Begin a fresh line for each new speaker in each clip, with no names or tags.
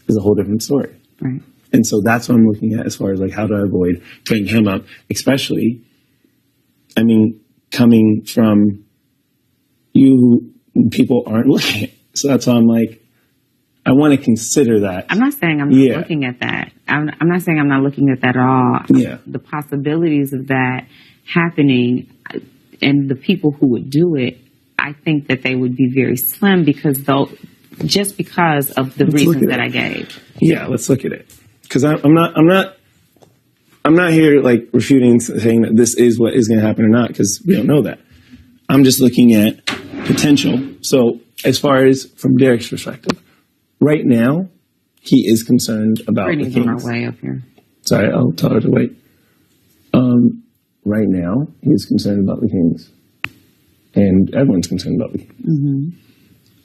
is a whole different story.
Right.
And so that's what I'm looking at as far as like how do I avoid bringing him up, especially, I mean, coming from you, people aren't looking at. So that's why I'm like, I want to consider that.
I'm not saying I'm not looking at that. I'm not saying I'm not looking at that at all.
Yeah.
The possibilities of that happening and the people who would do it, I think that they would be very slim because just because of the reasons that I gave.
Yeah, let's look at it. Because I'm not here like refuting saying that this is what is going to happen or not because we don't know that. I'm just looking at potential. So as far as from Derek's perspective, right now he is concerned about the Kings.
On our way up here.
Sorry, I'll tell her to wait. Right now he is concerned about the Kings, and everyone's concerned about the Kings. Mm-hmm.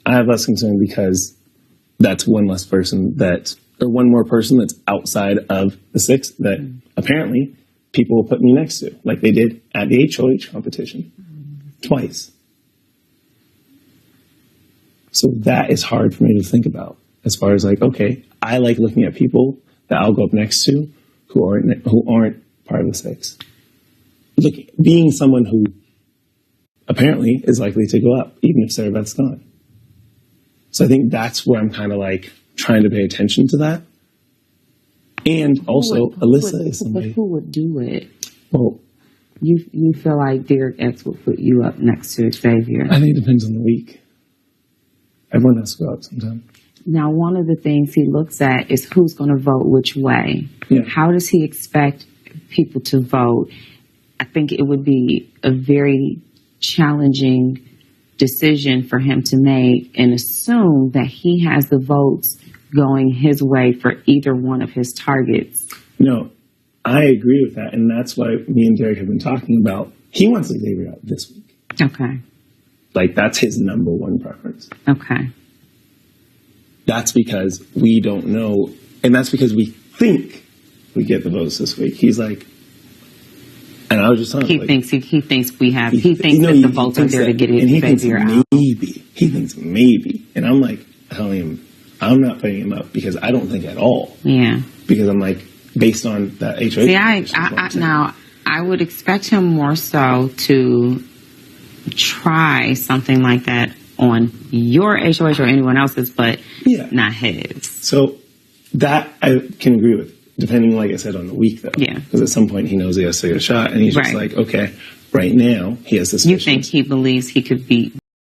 I have less concern because that's one less person or one more person that's outside of the six that apparently people will put me next to, like they did at the HOH competition twice. So that is hard for me to think about as far as like, okay, I like looking at people that I'll go up next to who aren't part of the six. Look, being someone who apparently is likely to go up, even if Sarah Beth's gone. So I think that's where I'm kind of like trying to pay attention to that. And also, Alyssa is somebody.
But who would do it?
Well,
you feel like Derek X would put you up next to Xavier?
I think it depends on the week. Everyone has to go up sometime.
Now, one of the things he looks at is who's going to vote which way.
Yeah.
How does he expect people to vote? I think it would be a very challenging decision for him to make and assume that he has the votes going his way for either one of his targets.
No, I agree with that. And that's why me and Derek have been talking about. He wants Xavier out this week.
Okay.
Like, that's his number one preference.
Okay.
That's because we don't know. And that's because we think we get the votes this week. He's like, and I was just telling him. He thinks
that the votes are there to get Xavier out.
He thinks maybe. And I'm like telling him, I'm not putting him up because I don't think at all.
Yeah.
Because I'm like, based on that HOH.
See, now, I would expect him more so to try something like that on your HOH or anyone else's, but not his.
So that I can agree with, depending, like I said, on the week, though.
Yeah.
Because at some point he knows he has to get a shot, and he's just like, okay, right now he has this.
You think he believes he could beat